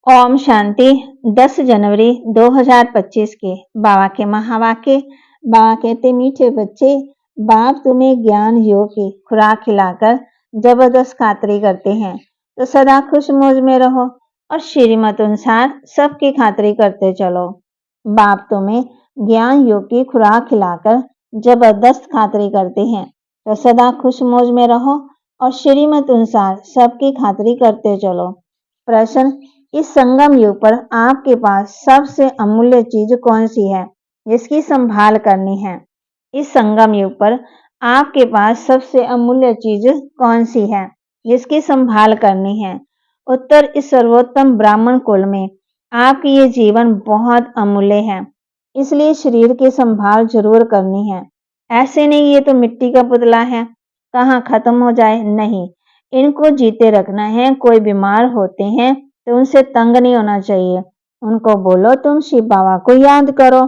ओम शांति। 10 जनवरी 2025 के बाबा के महावाक्य। बाबा कहते, मीठे बच्चे, बाप तुम्हें ज्ञान योग की खुराक खिलाकर जबरदस्त खातरी करते हैं, तो सदा खुश मौज में रहो और श्रीमत अनुसार सबकी खातरी करते चलो। बाप तुम्हें ज्ञान योग की खुराक खिलाकर जबरदस्त खातरी करते हैं, तो सदा खुश मौज में रहो और श्रीमत अनुसार सबकी खातरी करते चलो। प्रश्न, इस संगम युग पर आपके पास सबसे अमूल्य चीज कौन सी है जिसकी संभाल करनी है? इस संगम युग पर आपके पास सबसे अमूल्य चीज कौन सी है जिसकी संभाल करनी है? उत्तर, इस सर्वोत्तम ब्राह्मण कुल में आपकी ये जीवन बहुत अमूल्य है, इसलिए शरीर की संभाल जरूर करनी है। ऐसे नहीं ये तो मिट्टी का पुतला है, कहाँ खत्म हो जाए, नहीं, इनको जीते रखना है। कोई बीमार होते हैं तो उनसे तंग नहीं होना चाहिए। उनको बोलो तुम शिव बाबा को याद करो।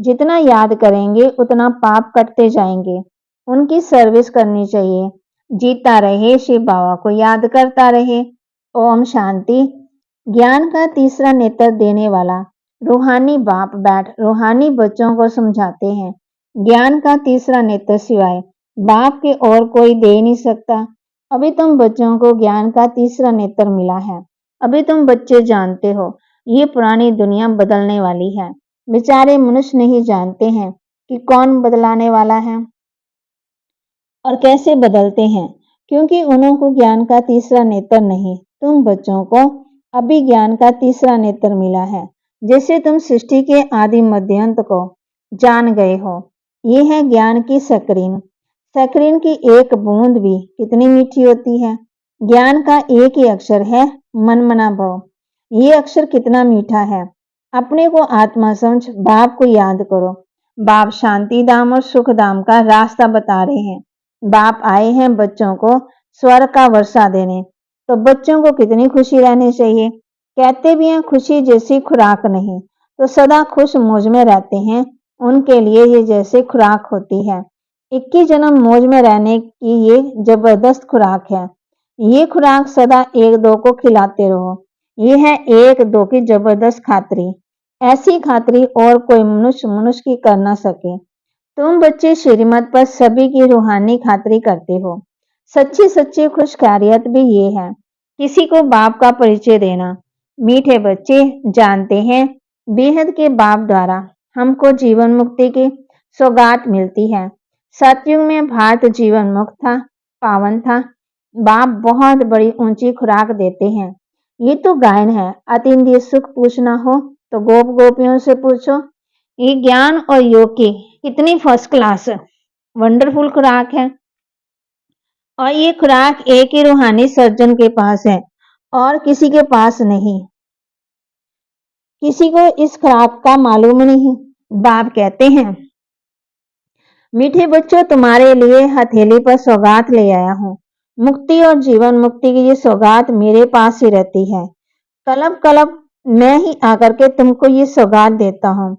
जितना याद करेंगे उतना पाप कटते जाएंगे। उनकी सर्विस करनी चाहिए। जीता रहे, शिव बाबा को याद करता रहे। ओम शांति। ज्ञान का तीसरा नेत्र देने वाला रूहानी बाप बैठ रूहानी बच्चों को समझाते हैं। ज्ञान का तीसरा नेत्र सिवाय बाप के और कोई दे नहीं सकता। अभी तुम बच्चों को ज्ञान का तीसरा नेत्र मिला है। अभी तुम बच्चे जानते हो ये पुरानी दुनिया बदलने वाली है। बेचारे मनुष्य नहीं जानते हैं कि कौन बदलाने वाला है और कैसे बदलते हैं, क्योंकि उनको ज्ञान का तीसरा नेत्र नहीं। तुम बच्चों को अभी ज्ञान का तीसरा नेत्र मिला है। जैसे तुम सृष्टि के आदि मध्यांत को जान गए हो। ये है ज्ञान की स्क्रीन। स्क्रीन की एक बूंद भी कितनी मीठी होती है। ज्ञान का एक ही अक्षर है, मन मना भव। ये अक्षर कितना मीठा है। अपने को आत्मा समझ बाप को याद करो। बाप शांति धाम और सुख धाम का रास्ता बता रहे हैं। बाप आए हैं बच्चों को स्वर्ग का वर्षा देने, तो बच्चों को कितनी खुशी रहनी चाहिए। कहते भी हैं खुशी जैसी खुराक नहीं, तो सदा खुश मौज में रहते हैं। उनके लिए ये जैसे खुराक होती है। 21 जन्म मौज में रहने की ये जबरदस्त खुराक है। ये खुराक सदा एक दो को खिलाते रहो। ये है एक दो की जबरदस्त खातरी। ऐसी खातरी और कोई मनुष्य की कर ना सके। तुम बच्चे श्रीमत पर सभी की रूहानी खातरी करते हो। सच्ची सच्ची खुशखैरियत भी ये है, किसी को बाप का परिचय देना। मीठे बच्चे जानते हैं बेहद के बाप द्वारा हमको जीवन मुक्ति की सौगात मिलती है। सतयुग में भारत जीवन मुक्त था, पावन था। बाप बहुत बड़ी ऊंची खुराक देते हैं। ये तो गायन है। अतीन्द्रिय सुख पूछना हो तो गोप गोपियों से पूछो। ये ज्ञान और योग की कितनी फर्स्ट क्लास वंडरफुल खुराक है। और ये खुराक एक ही रूहानी सर्जन के पास है और किसी के पास नहीं। किसी को इस खुराक का मालूम नहीं। बाप कहते हैं, मीठे बच्चों, तुम्हारे लिए हथेली पर सौगात ले आया हूँ। मुक्ति और जीवन मुक्ति की ये सौगात मेरे पास ही रहती है। कलब कलब मैं ही आकर के तुमको ये सौगात देता हूँ।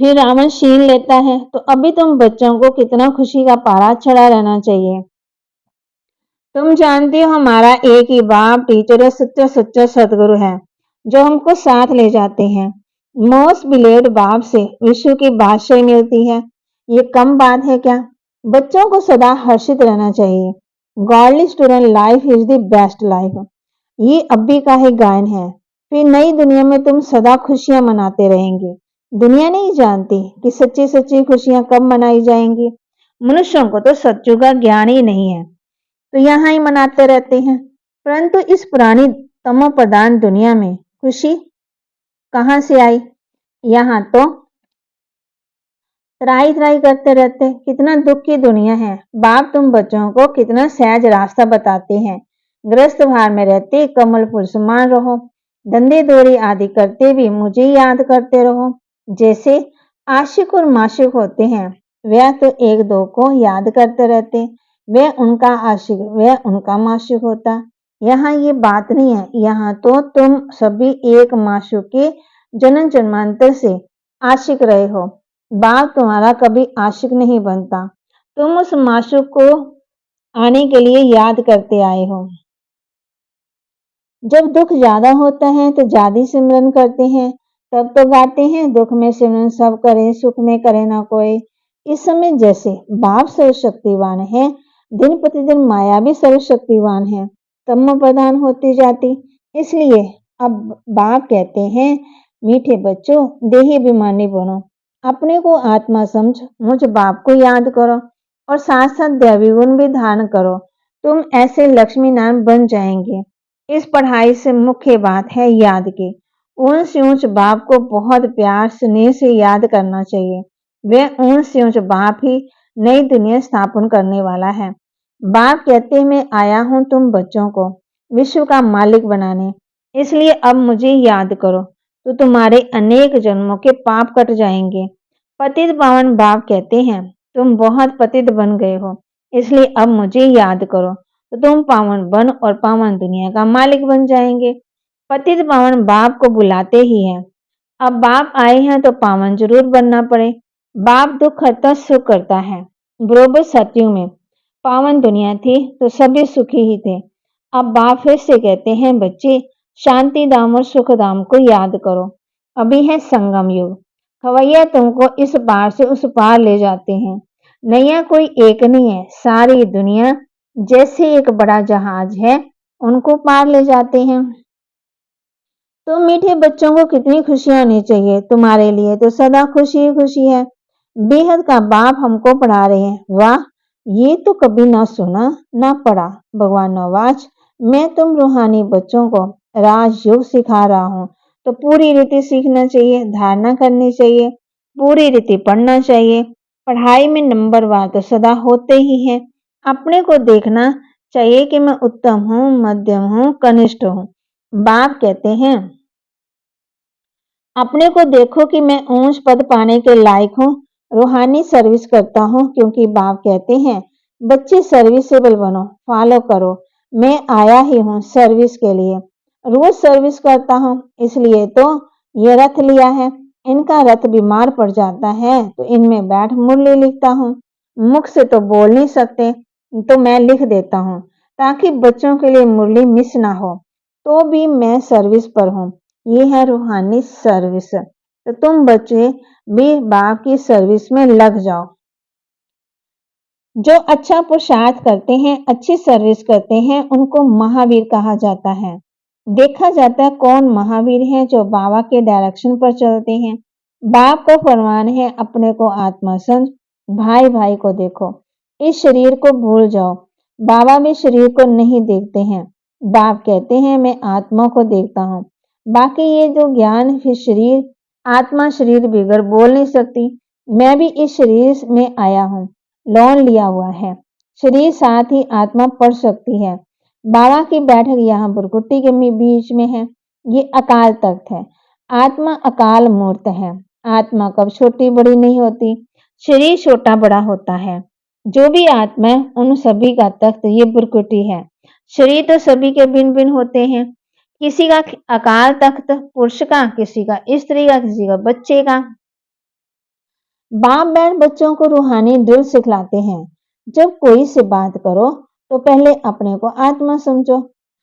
फिर रावण छीन लेता है, तो अभी तुम बच्चों को कितना खुशी का पारा चढ़ा रहना चाहिए। तुम जानते हो हमारा एक ही बाप टीचर है, सच्चा सच्चा सदगुरु है जो हमको साथ ले जाते हैं। मोस्ट बिलेव्ड बाप से विश्व की बादशाही मिलती है। ये कम बात है क्या? बच्चों को सदा हर्षित रहना चाहिए। Godly student life is the best life. ये अभी का ही गायन है। फिर नई दुनिया में तुम सदा खुशियां मनाते रहेंगे। दुनिया नहीं जानती कि सच्ची सच्ची खुशियां कब मनाई जाएंगी। मनुष्यों को तो सच्चों का ज्ञान ही नहीं है, तो यहाँ ही मनाते रहते हैं। परंतु इस पुरानी तमो प्रधान दुनिया में खुशी कहाँ से आई? यहाँ तो त्राही त्राही करते रहते। कितना दुख की दुनिया है। बाप तुम बच्चों को कितना सहज रास्ता बताते हैं। ग्रस्त भार में रहते कमल फूल समान रहो। धंधे दौरी आदि करते भी मुझे याद करते रहो। जैसे आशिक और माशिक होते हैं, वह तो एक दो को याद करते रहते। वह उनका आशिक, वह उनका माशिक होता। यहाँ ये बात नहीं है। यहाँ तो तुम सभी एक माशिक के जन्म जन्मांतर से आशिक रहे हो। बाप तुम्हारा कभी आशिक नहीं बनता। तुम उस माशूक को आने के लिए याद करते आए हो। जब दुख ज्यादा होता है तो ज्यादा सिमरन करते हैं, तब तो गाते हैं दुख में सिमरन सब करे, सुख में करे ना कोई। इस समय जैसे बाप सर्वशक्तिवान है, दिन प्रतिदिन माया भी सर्वशक्तिवान है, तमो प्रधान होती जाती। इसलिए अब बाप कहते हैं, मीठे बच्चों देही अभिमानी बनो, अपने को आत्मा समझ मुझ बाप को याद करो और साथ साथ दैवी गुण भी धारण करो। तुम ऐसे लक्ष्मी नारायण बन जाएंगे। इस पढ़ाई से मुख्य बात है याद की। ऊंच ऊंच बाप को बहुत प्यार स्नेह से याद करना चाहिए। वह ऊंच ऊंच बाप ही नई दुनिया स्थापन करने वाला है। बाप कहते हैं, मैं आया हूं तुम बच्चों को विश्व का मालिक बनाने, इसलिए अब मुझे याद करो तो तुम्हारे अनेक जन्मों के पाप कट जाएंगे। पतित पावन बाप कहते हैं, तुम बहुत पतित बन गए हो, इसलिए अब मुझे याद करो तो तुम पावन बन और पावन दुनिया का मालिक बन जाएंगे। पतित पावन बाप को बुलाते ही हैं। अब बाप आए हैं तो पावन जरूर बनना पड़े। बाप दुख करता सुख करता है। बरोबर सतयुग में पावन दुनिया थी तो सभी सुखी ही थे। अब बाप फिर से कहते हैं, बच्चे शांति धाम और सुख धाम को याद करो। अभी है संगम युग। खवैया तुमको इस पार से उस पार ले जाते हैं। नैया कोई एक नहीं है, सारी दुनिया जैसे एक बड़ा जहाज है, उनको पार ले जाते हैं। तो मीठे बच्चों को कितनी खुशियां होनी चाहिए, तुम्हारे लिए तो सदा खुशी ही खुशी है। बेहद का बाप हमको पढ़ा रहे हैं। वाह, ये तो कभी ना सुना ना पढ़ा। भगवान नवाज, मैं तुम रूहानी बच्चों को राजयोग सिखा रहा हूँ, तो पूरी रीति सीखना चाहिए, धारणा करनी चाहिए, पूरी रीति पढ़ना चाहिए। पढ़ाई में नंबरवार तो सदा होते ही हैं। अपने को देखना चाहिए कि मैं उत्तम हूँ, मध्यम हूँ, कनिष्ठ हूँ। बाप कहते हैं, अपने को देखो कि मैं ऊंच पद पाने के लायक हूँ, रूहानी सर्विस करता हूँ, क्योंकि बाप कहते हैं, बच्चे सर्विसेबल बनो, फॉलो करो। मैं आया ही हूँ सर्विस के लिए, रोज सर्विस करता हूँ, इसलिए तो ये रथ लिया है। इनका रथ बीमार पड़ जाता है तो इनमें बैठ मुरली लिखता हूँ। मुख से तो बोल नहीं सकते, तो मैं लिख देता हूँ, ताकि बच्चों के लिए मुरली मिस ना हो। तो भी मैं सर्विस पर हूँ। ये है रूहानी सर्विस। तो तुम बच्चे भी बाप की सर्विस में लग जाओ। जो अच्छा पुरुषार्थ करते हैं, अच्छी सर्विस करते हैं, उनको महावीर कहा जाता है। देखा जाता है कौन महावीर है, जो बाबा के डायरेक्शन पर चलते हैं। बाप का फरमान है, अपने को आत्मा समझ, भाई भाई को देखो, इस शरीर को भूल जाओ। बाबा भी शरीर को नहीं देखते हैं। बाप कहते हैं, मैं आत्मा को देखता हूँ। बाकी ये जो ज्ञान फिर शरीर, आत्मा शरीर बिगड़ बोल नहीं सकती। मैं भी इस शरीर में आया हूँ, लोन लिया हुआ है। शरीर साथ ही आत्मा पढ़ सकती है। बाबा की बैठक यहाँ बुरकुट्टी के बीच में है। ये अकाल तख्त है। आत्मा अकाल मूर्त है। आत्मा कब छोटी बड़ी नहीं होती, शरीर छोटा बड़ा होता है। जो भी आत्मा है, उन सभी का तख्त ये बुरकुटी है। शरीर तो सभी के भिन्न भिन्न होते हैं। किसी का अकाल तख्त पुरुष का, किसी का स्त्री का, किसी का बच्चे का। बाप बैठ बच्चों को रूहानी ड्रिल सिखलाते हैं। जब कोई से बात करो तो पहले अपने को आत्मा समझो।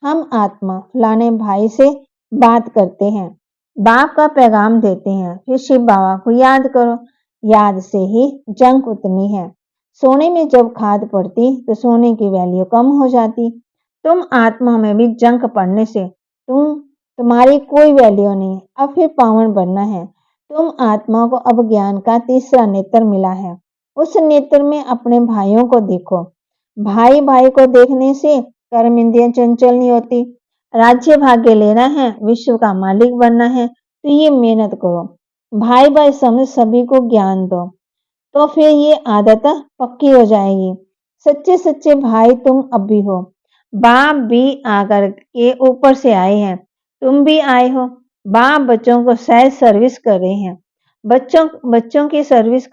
हम आत्मा फलाने भाई से बात करते हैं, बाप का पैगाम देते हैं, फिर शिव बाबा को याद करो। याद से ही जंक उतनी है। सोने में जब खाद पड़ती तो सोने की वैल्यू कम हो जाती। तुम आत्मा में भी जंक पड़ने से तुम्हारी कोई वैल्यू नहीं। अब फिर पावन बनना है। तुम आत्मा को अब ज्ञान का तीसरा नेत्र मिला है। उस नेत्र में अपने भाइयों को देखो। भाई भाई को देखने से कर्म इंद्रियां चंचल नहीं होती। राज्य भाग्य लेना है, विश्व का मालिक बनना है, तो ये मेहनत करो। भाई भाई समझ सभी को ज्ञान दो, तो फिर ये आदत पक्की हो जाएगी। सच्चे सच्चे भाई तुम अब भी हो। बाप भी आकर के ऊपर से आए हैं, तुम भी आए हो। बाप बच्चों को सहज सर्विस कर रहे हैं। बच्चों बच्चों की सर्विस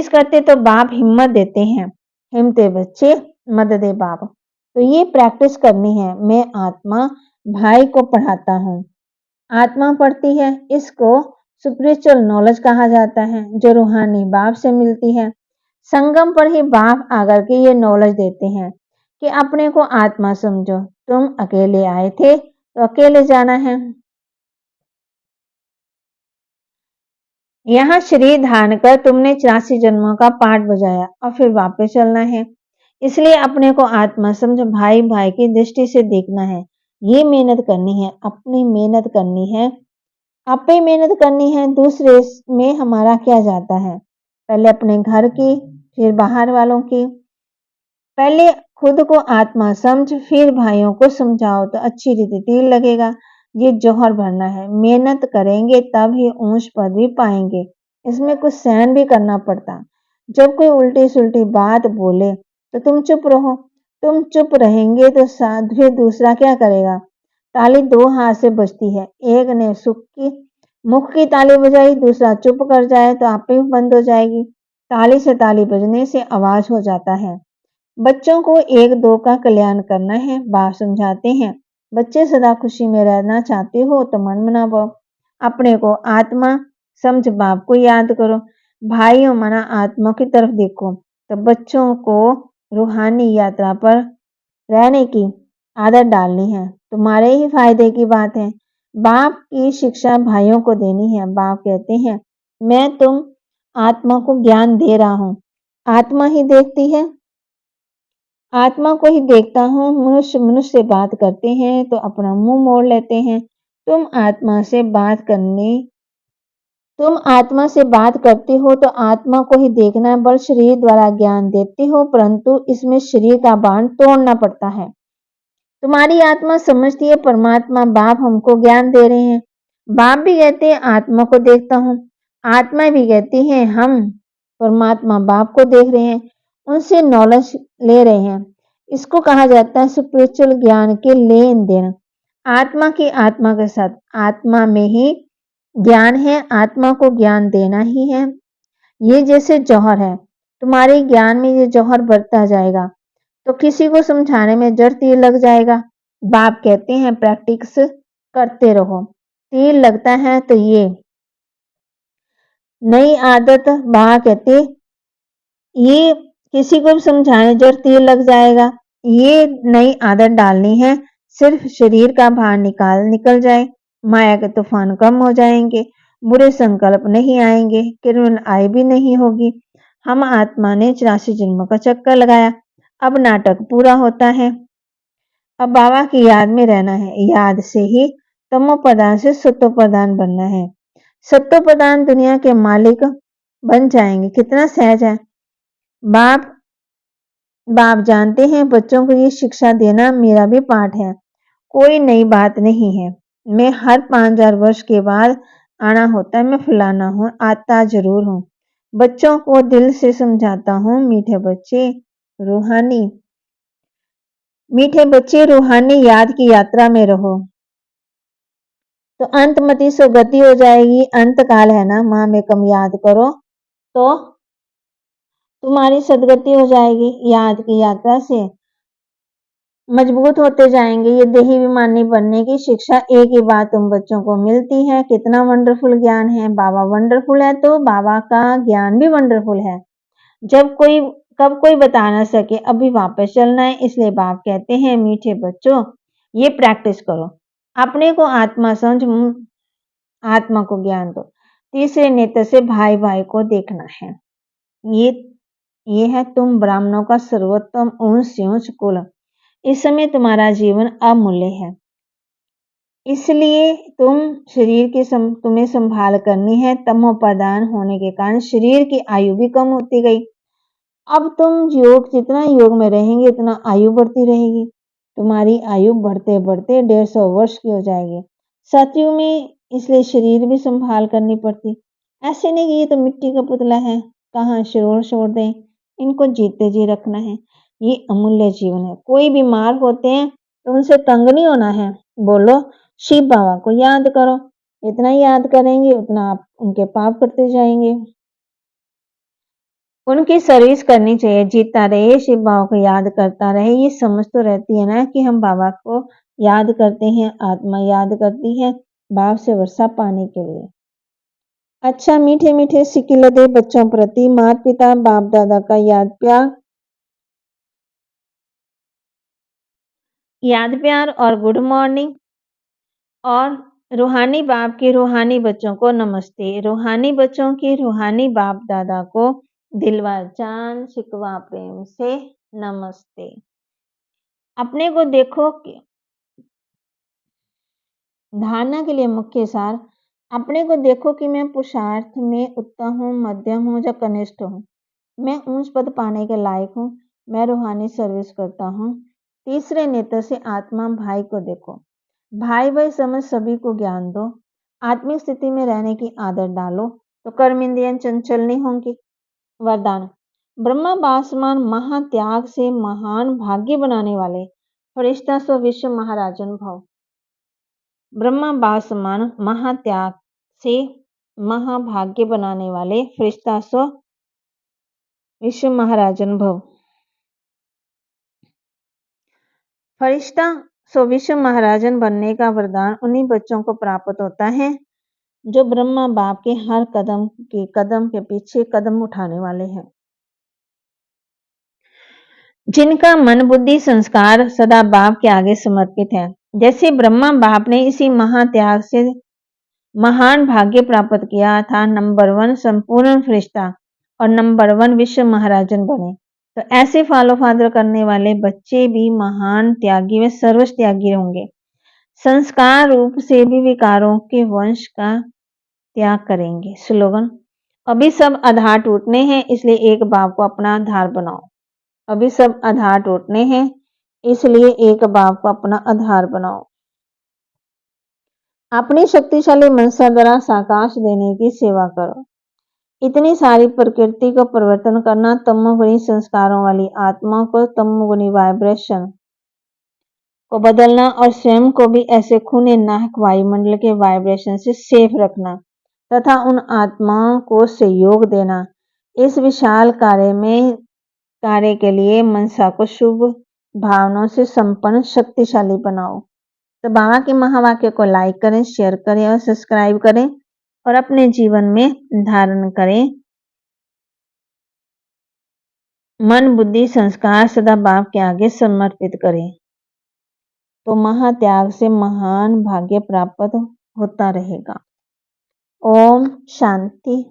करते तो बाप हिम्मत देते हैं। हिम्मते बच्चे मददे बाप। तो ये प्रैक्टिस करनी है। मैं आत्मा भाई को पढ़ाता हूँ। आत्मा पढ़ती है, इसको स्पिरिचुअल नॉलेज कहा जाता है, जो रूहानी बाप से मिलती है। संगम पर ही बाप आकर के ये नॉलेज देते हैं कि अपने को आत्मा समझो, तुम अकेले आए थे तो अकेले जाना है। यहाँ शरीर धारण कर तुमने 84 जन्मों का पाठ बजाया और फिर वापस चलना है। इसलिए अपने को आत्मा समझ, भाई भाई की दृष्टि से देखना है। ये मेहनत करनी है, अपनी मेहनत करनी है, आप पे मेहनत करनी है। दूसरे में हमारा क्या जाता है? पहले अपने घर की, फिर बाहर वालों की। पहले खुद को आत्मा समझ, फिर भाइयों को समझाओ तो अच्छी रीति तीर लगेगा। ये जौहर भरना है, मेहनत करेंगे तब ही ऊंच पद भी पाएंगे। इसमें कुछ सहन भी करना पड़ता। जब कोई उल्टी सुल्टी बात बोले तो तुम चुप रहो। तुम चुप रहेंगे तो फिर दूसरा क्या करेगा? ताली दो हाथ से बजती है। एक ने सुख की मुख की ताली बजाई, दूसरा चुप कर जाए तो आप ही बंद हो जाएगी। ताली से ताली बजने से आवाज हो जाता है। बच्चों को एक दो का कल्याण करना है, बाप समझाते हैं। बच्चे सदा खुशी में रहना चाहते हो तो मन बनाओ। अपने को आत्मा समझ, बाप को याद करो। भाइयों मना आत्मा की तरफ देखो। तो बच्चों को रूहानी यात्रा पर रहने की आदत डालनी है। तुम्हारे ही फायदे की बात है। बाप की शिक्षा भाइयों को देनी है। बाप कहते हैं, मैं तुम आत्मा को ज्ञान दे रहा हूँ। आत्मा ही देखती है, आत्मा को ही देखता हूँ। मनुष्य मनुष्य से बात करते हैं तो अपना मुंह मोड़ लेते हैं। तुम आत्मा से बात करते हो तो आत्मा को ही देखना, बल शरीर द्वारा ज्ञान देते हो, परंतु इसमें शरीर का बांध तोड़ना पड़ता है। तुम्हारी आत्मा समझती है परमात्मा बाप हमको ज्ञान दे रहे हैं। बाप भी कहते हैं आत्मा को देखता हूँ। आत्मा भी कहती है हम परमात्मा बाप को देख रहे हैं, उनसे नॉलेज ले रहे हैं। इसको कहा जाता है स्पिरिचुअल ज्ञान के लेन देन। आत्मा की आत्मा के साथ, आत्मा में ही ज्ञान है, आत्मा को ज्ञान देना ही है। ये जैसे जौहर है, तुम्हारे ज्ञान में ये जौहर बढ़ता जाएगा तो किसी को समझाने में जड़ तीर लग जाएगा। बाप कहते हैं प्रैक्टिस करते रहो। तीर लगता है तो ये नई आदत, बाबा कहते ये किसी को भी समझाने जड़ तीर लग जाएगा। ये नई आदत डालनी है, सिर्फ शरीर का भार निकल जाए, माया के तूफान कम हो जाएंगे, बुरे संकल्प नहीं आएंगे, किरण आय भी नहीं होगी। हम आत्मा ने 84 जन्मों का चक्कर लगाया, अब नाटक पूरा होता है। अब बाबा की याद में रहना है। याद से ही तमो प्रधान से सत्व प्रधान बनना है। सत्व प्रधान दुनिया के मालिक बन जाएंगे। कितना सहज है। बाप बाप जानते हैं बच्चों को ये शिक्षा देना मेरा भी पाठ है, कोई नई बात नहीं है। मैं हर 5000 वर्ष के बाद आना होता है, मैं फलाना हूँ, आता जरूर हूँ। बच्चों को दिल से समझाता हूँ, मीठे बच्चे रूहानी याद की यात्रा में रहो तो अंतमति सुगति हो जाएगी। अंत काल है ना, माँ में कम याद करो तो तुम्हारी सदगति हो जाएगी। याद की यात्रा से मजबूत होते जाएंगे। ये देही विमानी बनने की शिक्षा एक ही बात तुम बच्चों को मिलती है। कितना वंडरफुल ज्ञान है। बाबा वंडरफुल है तो बाबा का ज्ञान भी वंडरफुल है। कब कोई बता ना सके अभी वापस चलना है। इसलिए बाप कहते हैं मीठे बच्चों ये प्रैक्टिस करो, अपने को आत्मा समझ, आत्मा को ज्ञान दो। तीसरे नेत्र से भाई भाई को देखना है। ये ये है तुम ब्राह्मणों का सर्वोत्तम ऊंच से ऊंच कुल। इस समय तुम्हारा जीवन अमूल्य है, इसलिए तुम्हें संभाल करनी है। तमो प्रधान होने के कारण शरीर की आयु भी कम होती गई। अब तुम जितना योग में रहेंगे उतना आयु बढ़ती रहेगी। तुम्हारी आयु बढ़ते बढ़ते 150 वर्ष की हो जाएगी। सतयुग में इसलिए शरीर भी संभाल करनी पड़ती। ऐसे नहीं कि ये तो मिट्टी का पुतला है, कहाँ छोड़ दें, इनको जीते जी रखना है। ये अमूल्य जीवन है। कोई बीमार होते हैं तो उनसे तंग नहीं होना है। बोलो शिव बाबा को याद करो, इतना याद करेंगे उतना आप उनके पाप करते जाएंगे। उनकी सर्विस करनी चाहिए, जीता रहे, शिव बाबा को याद करता रहे। ये समझ तो रहती है ना कि हम बाबा को याद करते हैं, आत्मा याद करती है बाप से वर्षा पाने के लिए। अच्छा मीठे मीठे सिकिलदे बच्चों प्रति माता पिता बाप दादा का याद प्यार याद प्यार और गुड मॉर्निंग। और रूहानी बाप के रूहानी बच्चों को नमस्ते। रूहानी बच्चों के रूहानी बाप दादा को दिलवा जान शिकवा प्रेम से नमस्ते। अपने को देखो कि धारणा के लिए मुख्य सार, अपने को देखो कि मैं पुरुषार्थ में उत्तम हूँ, मध्यम हूँ या कनिष्ठ हूँ। मैं ऊंच पद पाने के लायक हूँ। मैं रूहानी सर्विस करता हूँ। तीसरे नेत्र से आत्मा भाई को देखो। भाई भाई समझ सभी को ज्ञान दो। आत्मिक स्थिति में रहने की आदत डालो तो कर्म इंद्रियां चंचल नहीं होंगी। वरदान, ब्रह्मा बासमान महात्याग से महान भाग्य बनाने वाले फरिश्ता स्व विश्व महाराजन भव। ब्रह्मा बासमान महात्याग से महाभाग्य बनाने वाले फरिश्ता स्व विश्व महाराजन भव। फरिश्ता सो विश्व महाराजन बनने का वरदान उन्हीं बच्चों को प्राप्त होता है जो ब्रह्मा बाप के हर कदम के पीछे कदम उठाने वाले हैं, जिनका मन बुद्धि संस्कार सदा बाप के आगे समर्पित है। जैसे ब्रह्मा बाप ने इसी महात्याग से महान भाग्य प्राप्त किया था, नंबर 1 संपूर्ण फरिश्ता और नंबर 1 विश्व महाराजन बने, तो ऐसे फॉलो फादर करने वाले बच्चे भी महान त्यागी व सर्वस्व त्यागी होंगे। संस्कार रूप से भी विकारों के वंश का त्याग करेंगे। स्लोगन, अभी सब आधार टूटने हैं, इसलिए एक बाप को अपना आधार बनाओ। अभी सब आधार टूटने हैं, इसलिए एक बाप को अपना आधार बनाओ। अपनी शक्तिशाली मनसा द्वारा साकाश देने की सेवा करो। इतनी सारी प्रकृति को परिवर्तन करना, तमोगुणी संस्कारों वाली आत्मा को तमोगुणी वाइब्रेशन को बदलना और स्वयं को भी ऐसे खूने नाहक वायुमंडल के वाइब्रेशन से सेफ रखना तथा उन आत्माओं को सहयोग देना, इस विशाल कार्य के लिए मनसा को शुभ भावनाओं से संपन्न शक्तिशाली बनाओ। तो बाबा के महावाक्य को लाइक करें, शेयर करें और सब्सक्राइब करें और अपने जीवन में धारण करें। मन बुद्धि संस्कार सदा बाप के आगे समर्पित करें, तो महात्याग से महान भाग्य प्राप्त होता रहेगा। ओम शांति।